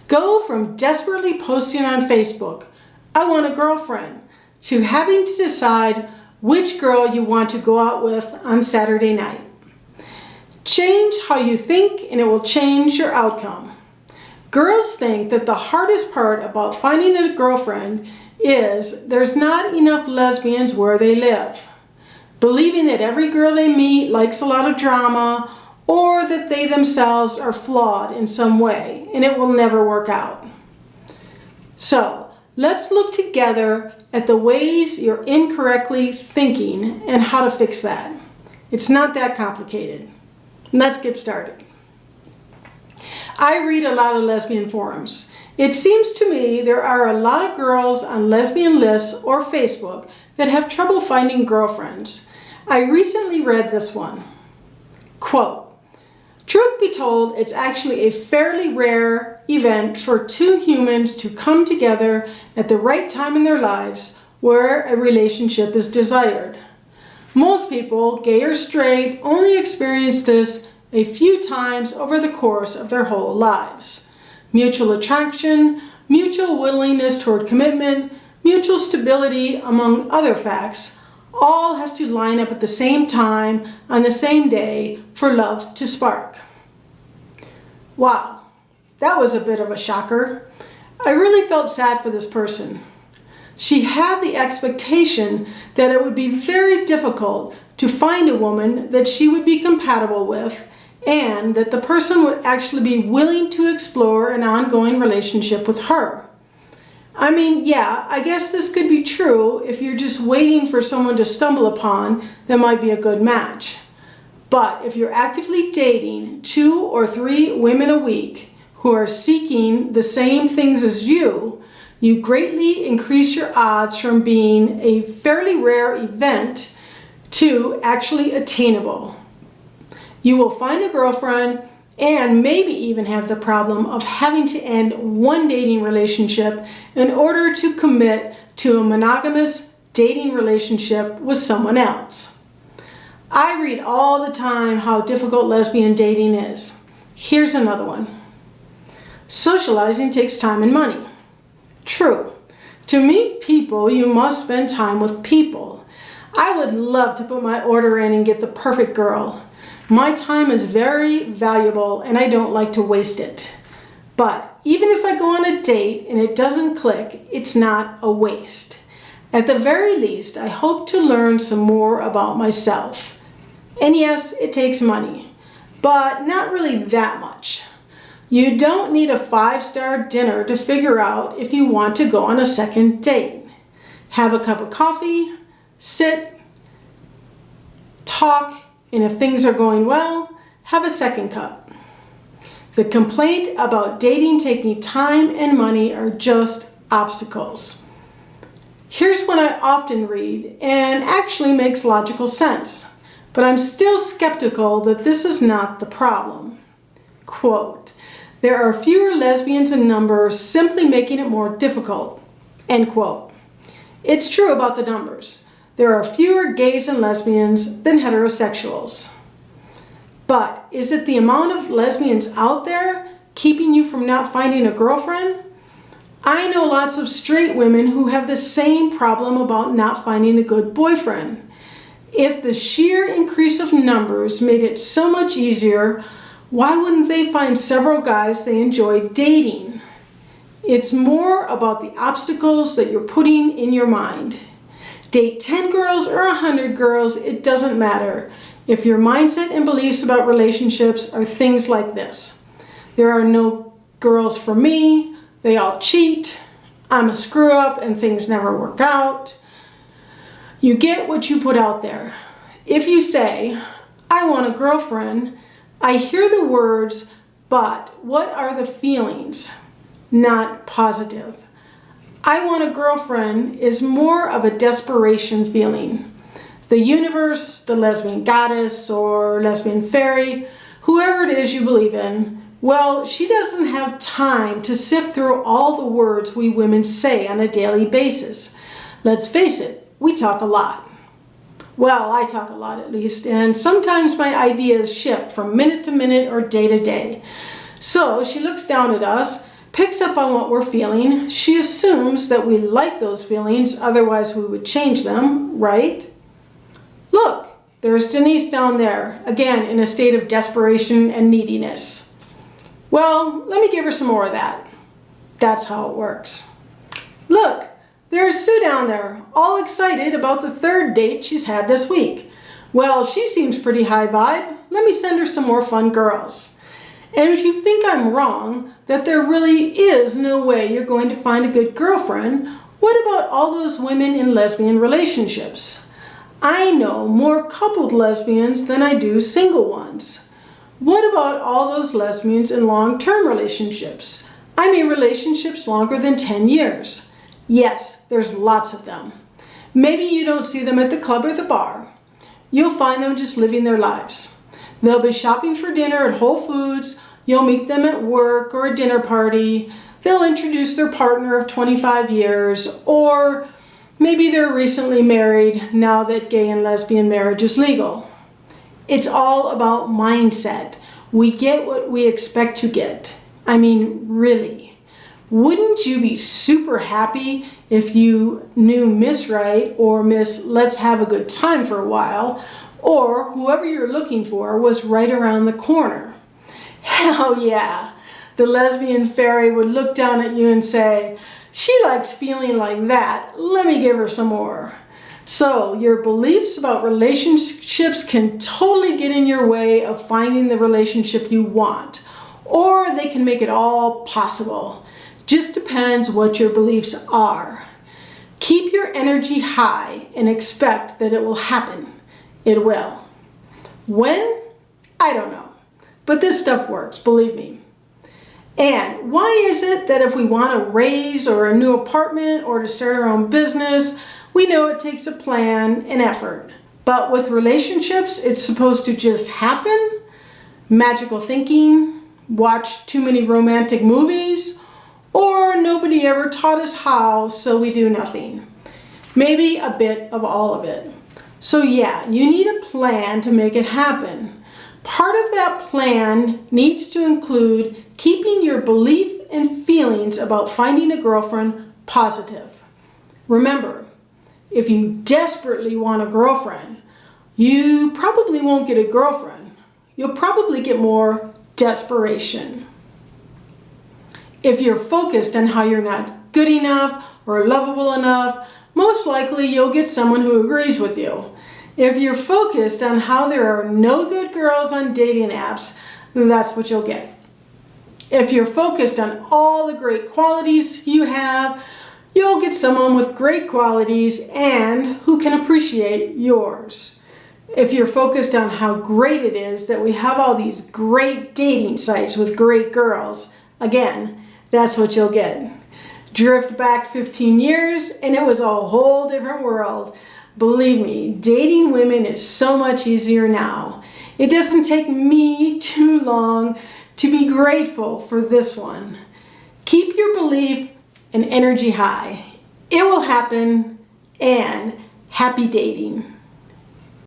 Go from desperately posting on Facebook, "I want a girlfriend," to having to decide which girl you want to go out with on Saturday night. Change how you think and it will change your outcome. Girls think that the hardest part about finding a girlfriend is there's not enough lesbians where they live. Believing that every girl they meet likes a lot of drama, or that they themselves are flawed in some way and it will never work out. So let's look together at the ways you're incorrectly thinking and how to fix that. It's not that complicated. Let's get started. I read a lot of lesbian forums. It seems to me there are a lot of girls on lesbian lists or Facebook that have trouble finding girlfriends. I recently read this one. Quote, "Truth be told, it's actually a fairly rare event for two humans to come together at the right time in their lives where a relationship is desired. Most people, gay or straight, only experience this a few times over the course of their whole lives. Mutual attraction, mutual willingness toward commitment, mutual stability, among other facts, all have to line up at the same time on the same day for love to spark." Wow, that was a bit of a shocker. I really felt sad for this person. She had the expectation that it would be very difficult to find a woman that she would be compatible with and that the person would actually be willing to explore an ongoing relationship with her. I mean, yeah, I guess this could be true if you're just waiting for someone to stumble upon that might be a good match. But if you're actively dating 2 or 3 women a week who are seeking the same things as you greatly increase your odds from being a fairly rare event to actually attainable. You will find a girlfriend and maybe even have the problem of having to end one dating relationship in order to commit to a monogamous dating relationship with someone else. I read all the time how difficult lesbian dating is. Here's another one. "Socializing takes time and money." True. To meet people, you must spend time with people. I would love to put my order in and get the perfect girl. My time is very valuable and I don't like to waste it. But even if I go on a date and it doesn't click, it's not a waste. At the very least, I hope to learn some more about myself. And yes, it takes money, but not really that much. You don't need a 5-star dinner to figure out if you want to go on a second date. Have a cup of coffee, sit, talk, and if things are going well, have a second cup. The complaint about dating taking time and money are just obstacles. Here's what I often read and actually makes logical sense, but I'm still skeptical that this is not the problem. Quote, "There are fewer lesbians in numbers, simply making it more difficult." End quote. It's true about the numbers. There are fewer gays and lesbians than heterosexuals. But is it the amount of lesbians out there keeping you from not finding a girlfriend? I know lots of straight women who have the same problem about not finding a good boyfriend. If the sheer increase of numbers made it so much easier, why wouldn't they find several guys they enjoy dating? It's more about the obstacles that you're putting in your mind. Date 10 girls or 100 girls, it doesn't matter if your mindset and beliefs about relationships are things like this. There are no girls for me, they all cheat, I'm a screw up and things never work out. You get what you put out there. If you say, "I want a girlfriend," I hear the words, but what are the feelings? Not positive. "I want a girlfriend" is more of a desperation feeling. The universe, the lesbian goddess or lesbian fairy, whoever it is you believe in, well, she doesn't have time to sift through all the words we women say on a daily basis. Let's face it, we talk a lot. Well, I talk a lot at least, and sometimes my ideas shift from minute to minute or day to day. So she looks down at us, picks up on what we're feeling. She assumes that we like those feelings, otherwise we would change them, right? Look, there's Denise down there, again in a state of desperation and neediness. Well, let me give her some more of that. That's how it works. Look, there's Sue down there, all excited about the third date she's had this week. Well, she seems pretty high vibe. Let me send her some more fun girls. And if you think I'm wrong, that there really is no way you're going to find a good girlfriend, what about all those women in lesbian relationships? I know more coupled lesbians than I do single ones. What about all those lesbians in long-term relationships? I mean relationships longer than 10 years. Yes, there's lots of them. Maybe you don't see them at the club or the bar. You'll find them just living their lives. They'll be shopping for dinner at Whole Foods. You'll meet them at work or a dinner party. They'll introduce their partner of 25 years, or maybe they're recently married now that gay and lesbian marriage is legal. It's all about mindset. We get what we expect to get. I mean, really. Wouldn't you be super happy if you knew Miss Right or Miss Let's Have a Good Time for a while, or whoever you're looking for was right around the corner? Hell yeah! The lesbian fairy would look down at you and say, she likes feeling like that, let me give her some more. So your beliefs about relationships can totally get in your way of finding the relationship you want, or they can make it all possible. Just depends what your beliefs are. Keep your energy high and expect that it will happen. It will. When? I don't know. But this stuff works, believe me. And why is it that if we want a raise or a new apartment or to start our own business, we know it takes a plan and effort. But with relationships, it's supposed to just happen? Magical thinking? Watch too many romantic movies? Or nobody ever taught us how, so we do nothing? Maybe a bit of all of it. So yeah, you need a plan to make it happen. Part of that plan needs to include keeping your belief and feelings about finding a girlfriend positive. Remember, if you desperately want a girlfriend, you probably won't get a girlfriend. You'll probably get more desperation. If you're focused on how you're not good enough or lovable enough, most likely you'll get someone who agrees with you. If you're focused on how there are no good girls on dating apps, that's what you'll get. If you're focused on all the great qualities you have, you'll get someone with great qualities and who can appreciate yours. If you're focused on how great it is that we have all these great dating sites with great girls, again, that's what you'll get. Drift back 15 years and it was a whole different world. Believe me, dating women is so much easier now. It doesn't take me too long to be grateful for this one. Keep your belief and energy high. It will happen, and happy dating.